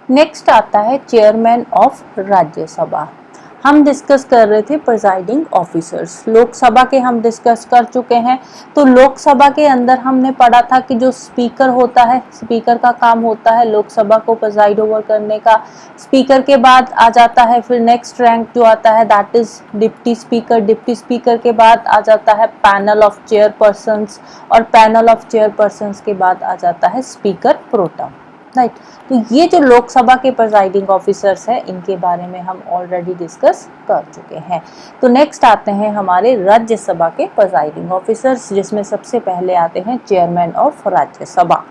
Next आता है chairman of Rajya Sabha. हम डिस्कस कर रहे थे प्रिजाइडिंग ऑफिसर्स, लोकसभा के हम डिस्कस कर चुके हैं। तो लोकसभा के अंदर हमने पढ़ा था कि जो स्पीकर होता है, स्पीकर का काम होता है लोकसभा को प्रिजाइड ओवर करने का। स्पीकर के बाद आ जाता है फिर नेक्स्ट रैंक जो आता है that is deputy speaker. Deputy speaker के बाद आ जाता है पैनल ऑफ चेयरपर्सन्स, और पैनल ऑफ चेयरपर्सन्स के बाद आ जाता है स्पीकर प्रोटेम, राइट। तो ये जो लोकसभा के प्रिजाइडिंग ऑफिसर्स हैं इनके बारे में हम ऑलरेडी डिस्कस कर चुके हैं। तो नेक्स्ट आते हैं हमारे राज्यसभा के प्रिजाइडिंग ऑफिसर्स, जिसमें सबसे पहले आते हैं चेयरमैन ऑफ राज्यसभा।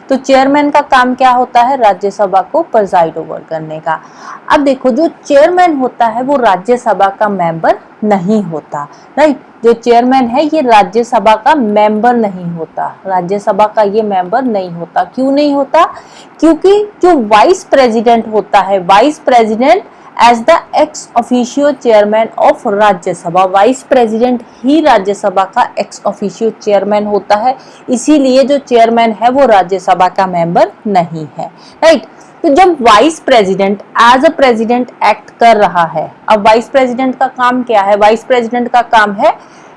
तो चेयरमैन का काम क्या होता है? राज्यसभा को प्रिजाइड ओवर करने का। अब देखो, जो चेयरमैन होता है वो राज्यसभा का मेंबर नहीं होता, राइट। जो चेयरमैन है ये राज्यसभा का मेंबर नहीं होता, राज्यसभा का ये मेंबर नहीं होता। क्यों नहीं होता? क्योंकि जो वाइस प्रेसिडेंट होता है, vice president as the ex officio chairman of Rajya Sabha, vice president ही राज्यसभा का एक्स ऑफिशियो चेयरमैन होता है। इसीलिए जो चेयरमैन है वो राज्यसभा का मेंबर नहीं है, राइट। तो जब vice president as a president act कर रहा है, अब वाइस प्रेसिडेंट का काम क्या है? वाइस प्रेसिडेंट का काम है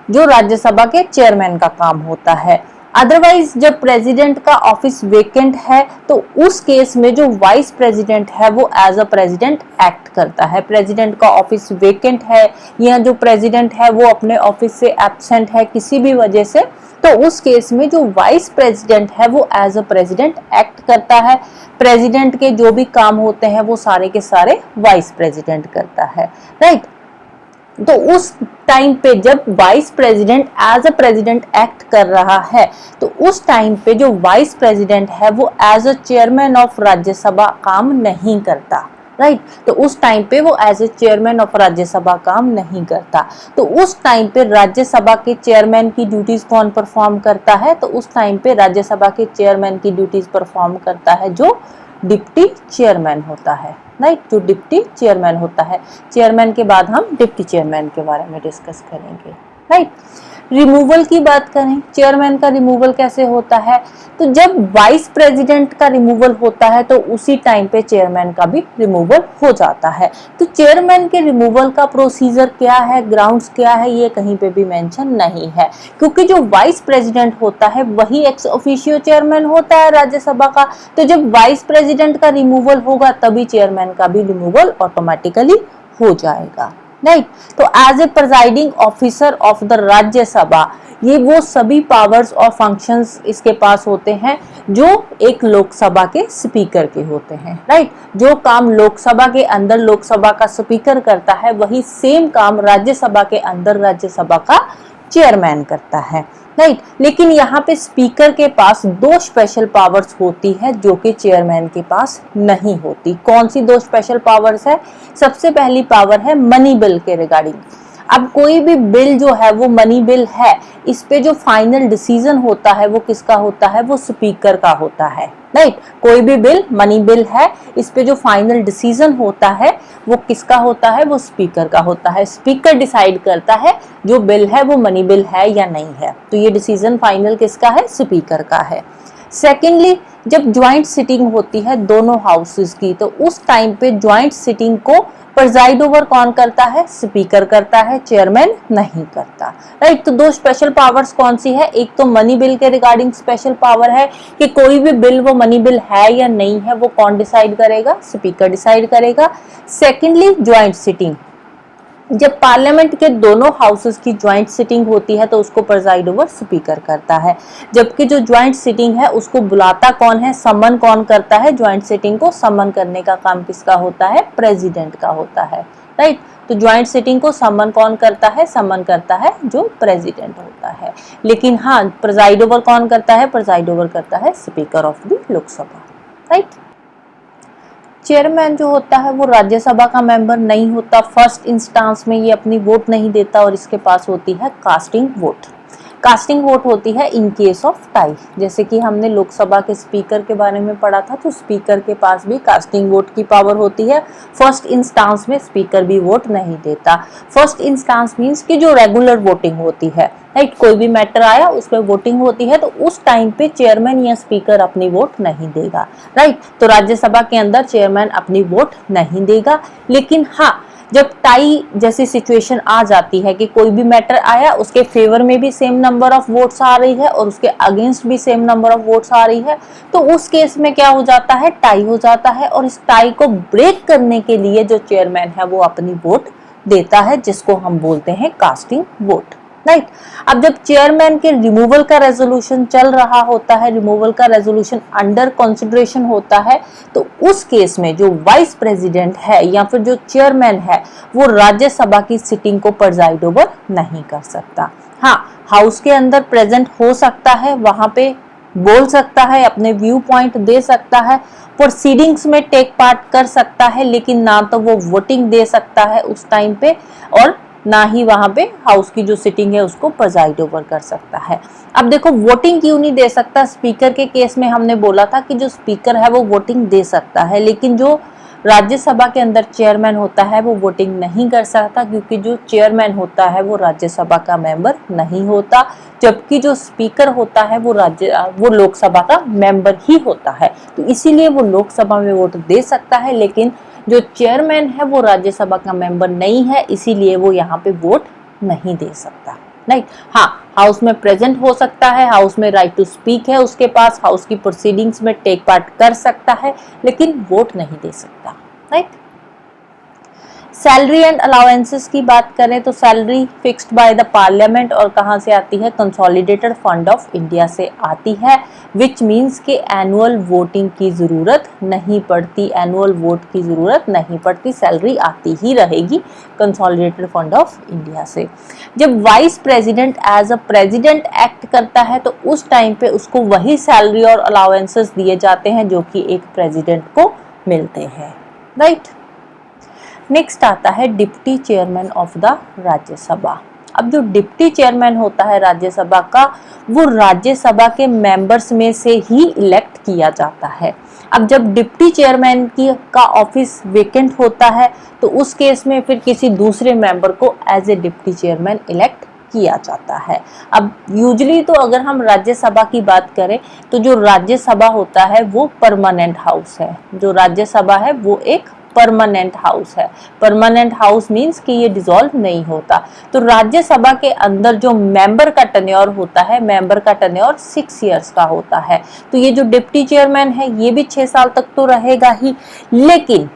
जो राज्यसभा के चेयरमैन का काम होता है। अदरवाइज जब प्रेसिडेंट का ऑफिस वेकेंट है तो उस केस में जो वाइस प्रेसिडेंट है वो एज अ प्रेसिडेंट एक्ट करता है। प्रेसिडेंट का ऑफिस वेकेंट है या जो प्रेसिडेंट है वो अपने ऑफिस से एब्सेंट है किसी भी वजह से, तो उस केस में जो वाइस प्रेसिडेंट है वो एज अ प्रेसिडेंट एक्ट करता है। प्रेसिडेंट के जो भी काम होते हैं वो सारे के सारे वाइस प्रेसिडेंट करता है, राइट। तो उस टाइम पे जब vice president as a president act कर रहा है तो उस टाइम पे जो वाइस प्रेसिडेंट है वो as a chairman of Rajya Sabha काम नहीं करता, राइट। तो उस टाइम पे वो as a chairman of Rajya Sabha काम नहीं करता। तो उस टाइम पे राज्यसभा के चेयरमैन की ड्यूटीज कौन परफॉर्म करता है? तो उस टाइम पे राज्यसभा के चेयरमैन की ड्यूटीज परफॉर्म करता है जो डिप्टी चेयरमैन होता है, राइट। जो डिप्टी चेयरमैन होता है। चेयरमैन के बाद हम डिप्टी चेयरमैन के बारे में डिस्कस करेंगे, राइट। रिमूवल की बात करें, चेयरमैन का रिमूवल कैसे होता है? तो जब वाइस प्रेसिडेंट का रिमूवल होता है तो उसी टाइम पे चेयरमैन का भी रिमूवल हो जाता है। तो चेयरमैन के रिमूवल का प्रोसीजर क्या है, ग्राउंड्स क्या है, ये कहीं पे भी मेंशन नहीं है, क्योंकि जो वाइस प्रेसिडेंट होता है वही एक्स ऑफिशियो चेयरमैन होता है राज्यसभा का। तो जब वाइस प्रेसिडेंट का रिमूवल होगा तभी चेयरमैन का भी रिमूवल ऑटोमेटिकली हो जाएगा, राइट। तो as a presiding officer of the Rajya Sabha, ये वो सभी पावर्स और फंक्शंस इसके पास होते हैं जो एक लोकसभा के स्पीकर के होते हैं, राइट। जो काम लोकसभा के अंदर लोकसभा का स्पीकर करता है वही सेम काम राज्यसभा के अंदर राज्यसभा का चेयरमैन करता है, राइट। लेकिन यहाँ पे स्पीकर के पास दो स्पेशल पावर्स होती है जो कि चेयरमैन के पास नहीं होती। कौन सी दो स्पेशल पावर्स है? सबसे पहली पावर है मनी बिल के रिगार्डिंग। अब कोई भी बिल जो है वो मनी बिल है, इस पे जो फाइनल डिसीजन होता है वो किसका होता है? वो स्पीकर का होता है, राइट। कोई भी बिल मनी बिल है, इस पे जो फाइनल डिसीजन होता है वो किसका होता है? वो स्पीकर का होता है। स्पीकर डिसाइड करता है जो बिल है वो मनी बिल है या नहीं है। तो ये डिसीजन फाइनल किसका है? स्पीकर का है। सेकेंडली, जब ज्वाइंट सिटिंग होती है दोनों हाउसेस की तो उस टाइम पे ज्वाइंट सिटिंग को प्रिजाइड ओवर कौन करता है? स्पीकर करता है, चेयरमैन नहीं करता, राइट। तो दो स्पेशल पावर्स कौन सी है? एक तो मनी बिल के रिगार्डिंग स्पेशल पावर है कि कोई भी बिल वो मनी बिल है या नहीं है वो कौन डिसाइड करेगा? स्पीकर डिसाइड करेगा। सेकेंडली, ज्वाइंट सिटिंग, जब पार्लियामेंट के दोनों हाउसेस की ज्वाइंट सिटिंग होती है तो उसको प्रिजाइड ओवर स्पीकर करता है। जबकि जो ज्वाइंट सिटिंग है उसको बुलाता कौन है? समन कौन करता है? ज्वाइंट सिटिंग को समन करने का काम किसका होता है? प्रेसिडेंट का होता है, राइट। तो ज्वाइंट सिटिंग को समन कौन करता है? समन करता है जो प्रेसिडेंट होता है। लेकिन हाँ, प्रिजाइड ओवर कौन करता है? प्रिजाइड ओवर करता है speaker of the Lok Sabha, right. Chairman जो होता है वो राज्यसभा का मेंबर नहीं होता। फर्स्ट इंस्टांस में ये अपनी वोट नहीं देता और इसके पास होती है कास्टिंग वोट। कास्टिंग वोट होती है इन केस ऑफ टाई। जैसे कि हमने लोकसभा के स्पीकर के बारे में पढ़ा था तो स्पीकर के पास भी कास्टिंग वोट की पावर होती है। फर्स्ट इंस्टांस में स्पीकर भी वोट नहीं देता। फर्स्ट इंस्टांस मीन्स कि जो रेगुलर वोटिंग होती है, राइट। कोई भी मैटर आया उस पर वोटिंग होती है, तो उस टाइम पे चेयरमैन या स्पीकर अपनी वोट नहीं देगा, राइट। तो राज्यसभा के अंदर चेयरमैन अपनी वोट नहीं देगा। लेकिन हाँ, जब टाई जैसी सिचुएशन आ जाती है कि कोई भी मैटर आया, उसके फेवर में भी सेम नंबर ऑफ वोट्स आ रही है और उसके अगेंस्ट भी सेम नंबर ऑफ वोट्स आ रही है, तो उस केस में क्या हो जाता है, टाई हो जाता है। और इस टाई को ब्रेक करने के लिए जो चेयरमैन है वो अपनी वोट देता है, जिसको हम बोलते हैं कास्टिंग वोट, राइट। अब जब चेयरमैन के रिमूवल का रेजोल्यूशन चल रहा होता है, रिमूवल का रेजोल्यूशन अंडर कंसिडरेशन होता है, तो उस केस में जो वाइस प्रेसिडेंट है या फिर जो चेयरमैन है वो राज्यसभा की सिटिंग को प्रिजाइड ओवर नहीं कर सकता। हाँ, हाउस के अंदर प्रेजेंट हो सकता है, वहां पे बोल सकता है, अपने व्यू पॉइंट दे सकता है, प्रोसीडिंग्स में टेक पार्ट कर सकता है, लेकिन ना तो वो वोटिंग दे सकता है उस टाइम पे, और ना ही वहां पे हाउस की जो सिटिंग है उसको प्रिजाइड ओवर कर सकता है। अब देखो, वोटिंग क्यों नहीं दे सकता? स्पीकर के केस में हमने बोला था कि जो स्पीकर है वो वोटिंग दे सकता है, लेकिन जो राज्यसभा के अंदर चेयरमैन होता है वो वोटिंग नहीं कर सकता, क्योंकि जो चेयरमैन होता है वो राज्यसभा का मेंबर नहीं होता, जबकि जो स्पीकर होता है वो लोकसभा का मेंबर ही होता है। तो इसीलिए वो लोकसभा में वोट दे सकता है, लेकिन जो चेयरमैन है वो राज्यसभा का मेंबर नहीं है, इसीलिए वो यहाँ पे वोट नहीं दे सकता, राइट। हाँ, हाउस में प्रेजेंट हो सकता है, हाउस में राइट टू स्पीक है उसके पास, हाउस की प्रोसीडिंग्स में टेक पार्ट कर सकता है, लेकिन वोट नहीं दे सकता, राइट। सैलरी एंड अलाउंसेस की बात करें तो salary fixed by the parliament, और कहां से आती है? कंसोलिडेटेड फंड ऑफ इंडिया से आती है, विच मीन्स के एनुअल वोटिंग की जरूरत नहीं पड़ती, एनुअल वोट की जरूरत नहीं पड़ती, सैलरी आती ही रहेगी कंसोलिडेटेड फंड ऑफ इंडिया से। जब vice president as a president act करता है तो उस टाइम पे उसको वही सैलरी और अलाउंसेस दिए जाते हैं जो कि एक प्रेसिडेंट को मिलते हैं, राइट। नेक्स्ट आता है deputy chairman of the Rajya Sabha. अब जो डिप्टी चेयरमैन होता है राज्यसभा का, वो राज्यसभा के मेंबर्स में से ही इलेक्ट किया जाता है। अब जब डिप्टी चेयरमैन का ऑफिस वेकेंट होता है तो उस केस में फिर किसी दूसरे मेंबर को as a deputy chairman elect किया जाता है। अब यूजुअली तो अगर हम राज्यसभा की बात करें तो जो राज्यसभा होता है वो परमानेंट हाउस है, जो राज्यसभा है वो एक परमानेंट हाउस है। परमानेंट हाउस मींस कि ये डिसॉल्व नहीं होता। तो राज्यसभा के अंदर जो मेंबर का टेन्योर होता है, मेंबर का टेन्योर 6 इयर्स का होता है। तो ये जो डिप्टी चेयरमैन है ये भी 6 साल तक तो रहेगा ही, लेकिन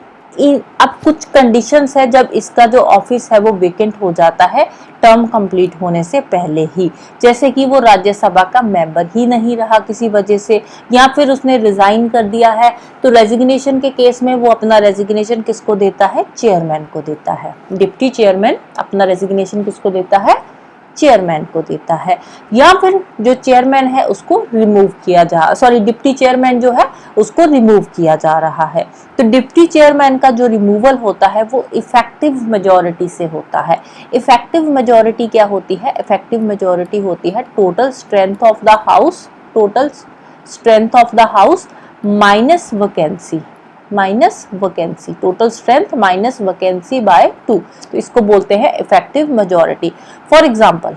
अब कुछ कंडीशंस है जब इसका जो ऑफिस है वो वेकेंट हो जाता है टर्म कंप्लीट होने से पहले ही, जैसे कि वो राज्यसभा का मेंबर ही नहीं रहा किसी वजह से, या फिर उसने रिजाइन कर दिया है, तो रेजिग्नेशन के केस में वो अपना रेजिग्नेशन किसको देता है? चेयरमैन को देता है। डिप्टी चेयरमैन अपना रेजिग्नेशन किसको देता है? चेयरमैन को देता है। या फिर जो चेयरमैन है उसको डिप्टी चेयरमैन जो है उसको रिमूव किया जा रहा है। तो डिप्टी चेयरमैन का जो रिमूवल होता है वो इफेक्टिव मेजॉरिटी से होता है। इफेक्टिव मेजॉरिटी क्या होती है? इफेक्टिव मेजॉरिटी होती है total strength of the house minus vacancy, total strength minus vacancy by 2, तो इसको बोलते हैं effective majority. For example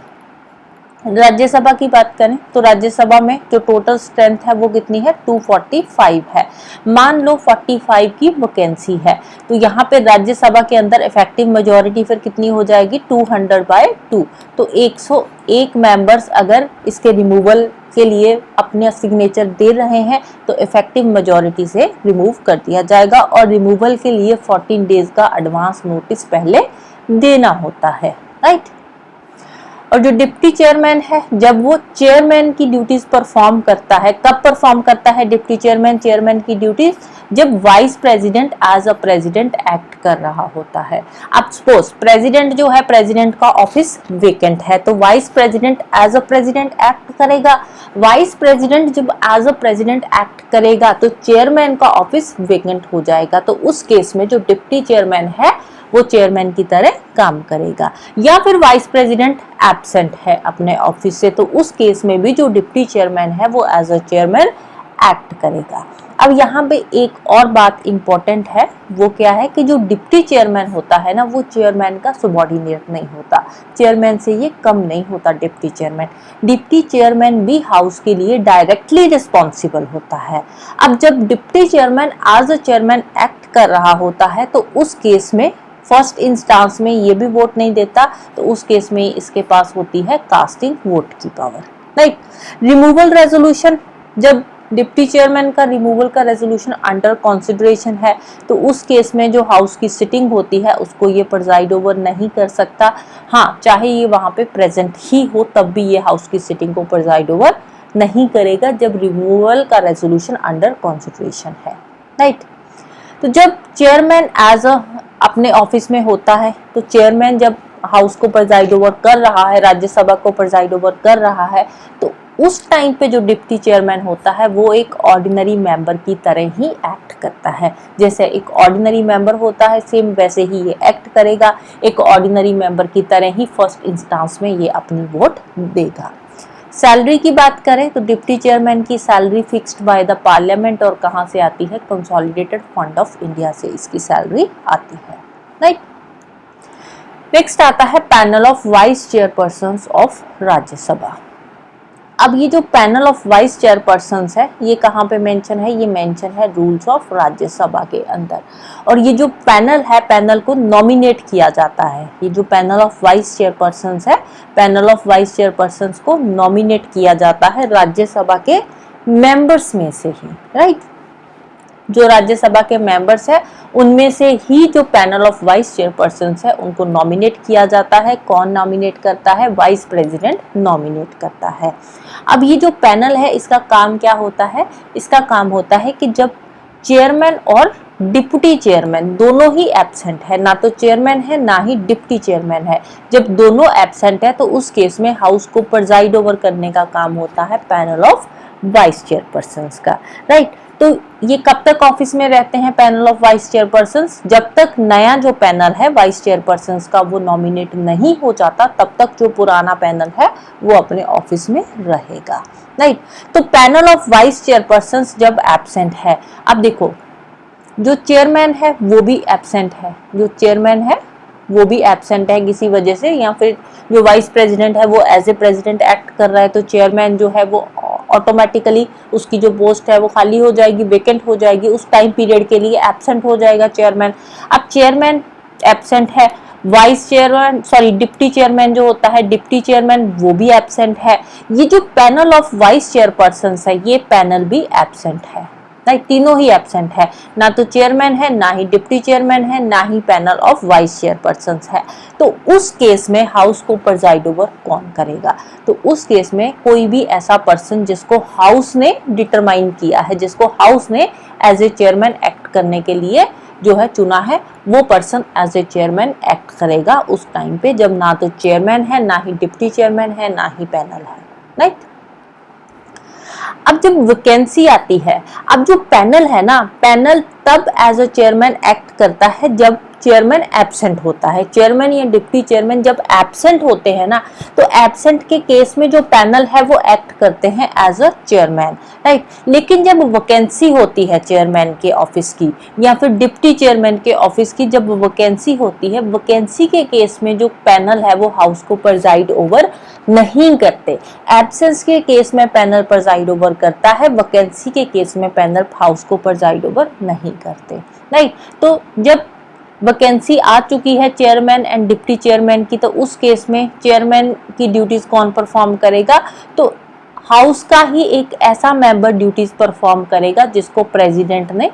Rajya Sabha की बात करें तो राज्यसभा में जो टोटल स्ट्रेंथ है वो कितनी है? 245 है। मान लो 45 की वैकेंसी है, तो यहाँ पे राज्यसभा के अंदर इफेक्टिव मेजॉरिटी फिर कितनी हो जाएगी? 200/2। तो 101 मेंबर्स अगर इसके रिमूवल के लिए अपने सिग्नेचर दे रहे हैं तो इफेक्टिव मेजॉरिटी से रिमूव कर दिया जाएगा, और रिमूवल के लिए 14 डेज का एडवांस नोटिस पहले देना होता है, राइट। और जो डिप्टी चेयरमैन है जब वो चेयरमैन की ड्यूटीज परफॉर्म करता है, कब परफॉर्म करता है डिप्टी चेयरमैन की ड्यूटीज? जब vice president as a president act कर रहा होता है। अब सपोज प्रेसिडेंट जो है, प्रेसिडेंट का ऑफिस वेकेंट है, तो vice president as a president act करेगा। वाइस प्रेसिडेंट जब एज अ प्रेसिडेंट एक्ट करेगा तो चेयरमैन का ऑफिस वेकेंट हो जाएगा, तो उस केस में जो डिप्टी चेयरमैन है वो चेयरमैन की तरह काम करेगा। या फिर वाइस प्रेसिडेंट एब्सेंट है अपने ऑफिस से, तो उस केस में भी जो डिप्टी चेयरमैन है वो एज अ चेयरमैन एक्ट करेगा। अब यहाँ पे एक और बात इंपॉर्टेंट है, वो क्या है कि जो डिप्टी चेयरमैन होता है ना, वो चेयरमैन का सबॉर्डिनेट नहीं होता, चेयरमैन से ये कम नहीं होता डिप्टी चेयरमैन। डिप्टी चेयरमैन भी हाउस के लिए डायरेक्टली रिस्पॉन्सिबल होता है। अब जब deputy chairman as a chairman act कर रहा होता है तो उस केस में फर्स्ट इंस्टांस में ये भी वोट नहीं देता, तो उस केस में इसके पास होती है कास्टिंग वोट की पावर, राइट। रिमूवल रेजोल्यूशन, जब डिप्टी चेयरमैन का रिमूवल का रेजोल्यूशन अंडर कंसिडरेशन है तो उस केस में जो हाउस की सिटिंग होती है उसको ये प्रिजाइड ओवर नहीं कर सकता। हाँ, चाहे ये वहां पे प्रेजेंट ही हो तब भी ये हाउस की सिटिंग को प्रिजाइड ओवर नहीं करेगा जब रिमूवल का रेजोल्यूशन अंडर कंसिडरेशन है, राइट। तो जब चेयरमैन एज अ अपने ऑफिस में होता है तो चेयरमैन जब हाउस को प्रिजाइड ओवर कर रहा है, राज्यसभा को प्रिजाइड ओवर कर रहा है, तो उस टाइम पे जो डिप्टी चेयरमैन होता है वो एक ऑर्डिनरी मेंबर की तरह ही एक्ट करता है। जैसे एक ऑर्डिनरी मेंबर होता है सेम वैसे ही ये एक्ट करेगा, एक ऑर्डिनरी मेंबर की तरह ही फर्स्ट इंस्टांस में ये अपनी वोट देगा। सैलरी की बात करें तो डिप्टी चेयरमैन की salary fixed by the parliament, और कहां से आती है, कंसोलिडेटेड फंड ऑफ इंडिया से इसकी सैलरी आती है, राइट। नेक्स्ट आता है panel of vice chairpersons of Rajya Sabha. अब ये जो पैनल ऑफ वाइस चेयरपर्सन्स है ये कहाँ पे मेंशन है, ये मेंशन है रूल्स ऑफ राज्यसभा के अंदर। और ये जो पैनल है, पैनल को नॉमिनेट किया जाता है। ये जो पैनल ऑफ वाइस चेयरपर्सन्स है, पैनल ऑफ वाइस चेयरपर्सन्स को नॉमिनेट किया जाता है राज्यसभा के मेंबर्स में से ही, राइट। जो राज्यसभा के मेंबर्स है उनमें से ही जो पैनल ऑफ वाइस चेयरपर्सन्स है उनको नॉमिनेट किया जाता है। कौन नॉमिनेट करता है, वाइस प्रेसिडेंट नॉमिनेट करता है। अब ये जो पैनल है इसका काम क्या होता है, इसका काम होता है कि जब चेयरमैन और डिप्टी चेयरमैन दोनों ही एब्सेंट है, ना तो चेयरमैन है ना ही डिप्टी चेयरमैन है, जब दोनों एब्सेंट है तो उस केस में हाउस को प्रिजाइड ओवर करने का काम होता है पैनल ऑफ वाइस चेयरपर्सन्स का, राइट। तो ये कब तक ऑफिस में रहते हैं पैनल ऑफ वाइस चेयरपर्सन्स, जब तक नया जो पैनल है वाइस चेयरपर्सन्स का वो नॉमिनेट नहीं हो जाता तब तक जो पुराना पैनल है वो अपने ऑफिस में रहेगा, राइट। तो पैनल ऑफ वाइस चेयरपर्सन्स जब एब्सेंट है, अब देखो जो चेयरमैन है वो भी एब्सेंट है, जो चेयरमैन है वो भी एब्सेंट है किसी वजह से, या फिर जो वाइस प्रेसिडेंट है वो एज ए प्रेसिडेंट एक्ट कर रहा है तो चेयरमैन जो है वो ऑटोमेटिकली उसकी जो पोस्ट है वो खाली हो जाएगी, वेकेंट हो जाएगी, उस टाइम पीरियड के लिए एब्सेंट हो जाएगा चेयरमैन। अब चेयरमैन एब्सेंट है, वाइस चेयरमैन डिप्टी चेयरमैन जो होता है, डिप्टी चेयरमैन वो भी एब्सेंट है। ये जो पैनल ऑफ वाइस चेयरपर्सन है ये पैनल भी एब्सेंट है, राइट। तीनों ही एब्सेंट है, ना तो चेयरमैन है, ना ही डिप्टी चेयरमैन है, ना ही पैनल ऑफ वाइस चेयरपर्सन है। तो उस केस में हाउस को प्रिजाइड ओवर कौन करेगा, तो उस केस में कोई भी ऐसा पर्सन जिसको हाउस ने डिटरमाइन किया है, जिसको हाउस ने एज ए चेयरमैन एक्ट करने के लिए जो है चुना है, वो person as a chairman act करेगा उस टाइम पे जब ना तो चेयरमैन है, ना ही डिप्टी चेयरमैन है, ना ही पैनल है, राइट। अब जब वैकेंसी आती है, अब जो पैनल है ना, पैनल तब एज अ चेयरमैन एक्ट करता है जब चेयरमैन एब्सेंट होता है। चेयरमैन या डिप्टी चेयरमैन जब एब्सेंट होते हैं ना, तो एब्सेंट के केस में जो पैनल है वो एक्ट करते हैं एज अ चेयरमैन, राइट। लेकिन जब वैकेंसी होती है चेयरमैन के ऑफिस की या फिर डिप्टी चेयरमैन के ऑफिस की, जब वैकेंसी होती है, वैकेंसी के केस में जो पैनल है वो हाउस को प्रिजाइड ओवर नहीं करते। एब्सेंस के केस में पैनल प्रिजाइड ओवर करता है, वैकेंसी के केस में पैनल हाउस को प्रिजाइड ओवर नहीं करते, राइट। तो जब वैकेंसी आ चुकी है चेयरमैन एंड डिप्टी चेयरमैन की, तो उस केस में चेयरमैन की ड्यूटीज कौन परफॉर्म करेगा, तो हाउस का ही एक ऐसा मेंबर ड्यूटीज परफॉर्म करेगा जिसको प्रेसिडेंट ने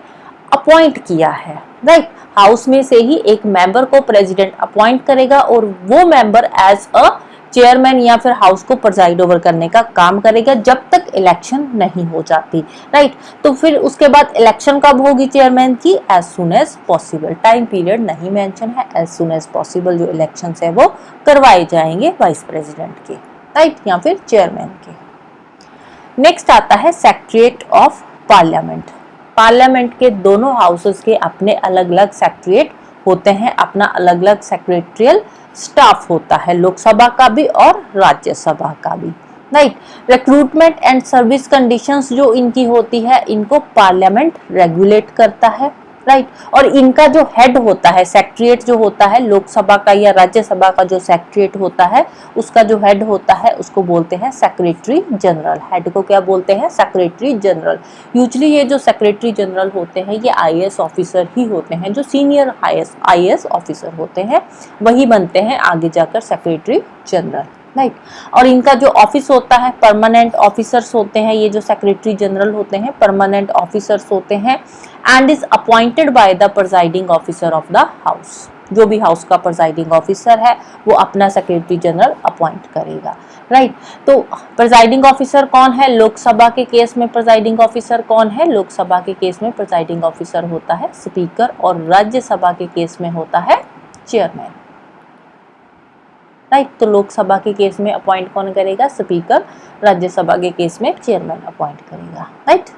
अपॉइंट किया है, राइट। हाउस में से ही एक मेंबर को प्रेसिडेंट अपॉइंट करेगा और वो मेंबर एज अ चेयरमैन या फिर हाउस को प्रिजाइड ओवर करने का काम करेगा जब तक इलेक्शन नहीं हो जाती, राइट। तो फिर उसके बाद इलेक्शन कब होगी चेयरमैन की, as soon as possible. Time period नहीं मेंशन है, एज सुन एज पॉसिबल जो इलेक्शन है वो करवाए जाएंगे वाइस प्रेसिडेंट के, राइट, या फिर चेयरमैन के। नेक्स्ट आता है सेक्रेटरीट ऑफ पार्लियामेंट। पार्लियामेंट के दोनों हाउसेस के अपने अलग अलग सेक्रेटरीट होते हैं, अपना अलग अलग सेक्रेटरियल स्टाफ होता है, लोकसभा का भी और राज्यसभा का भी, right. Recruitment and service conditions जो इनकी होती है, इनको पार्लियामेंट रेगुलेट करता है, राइट। और इनका जो हेड होता है, सेक्रेटरीट जो होता है लोकसभा का या राज्यसभा का जो सेक्रेटरीट होता है, उसका जो हेड होता है उसको बोलते हैं सेक्रेटरी जनरल। हेड को क्या बोलते हैं? Secretary general. यूजुअली ये जो सेक्रेटरी जनरल होते हैं ये आईएएस ऑफिसर ही होते हैं, जो सीनियर आईएएस ऑफिसर होते हैं वही बनते हैं आगे जाकर सेक्रेटरी जनरल, राइट। और इनका जो ऑफिस होता है, परमानेंट ऑफिसर्स होते हैं, ये जो सेक्रेटरी जनरल होते हैं परमानेंट ऑफिसर्स होते हैं, and is appointed by the presiding officer of the house. जो भी हाउस का प्रिजाइडिंग ऑफिसर है वो अपना सेक्रेटरी जनरल अपॉइंट करेगा, राइट। तो प्रिजाइडिंग ऑफिसर कौन है? लोकसभा के केस में प्रिजाइडिंग ऑफिसर कौन है? लोकसभा के केस में प्रिजाइडिंग ऑफिसर होता है स्पीकर, और राज्यसभा के केस में होता है चेयरमैन, राइट। तो लोकसभा के केस में अपॉइंट कौन करेगा? स्पीकर। राज्यसभा के केस में चेयरमैन अपॉइंट करेगा, राइट।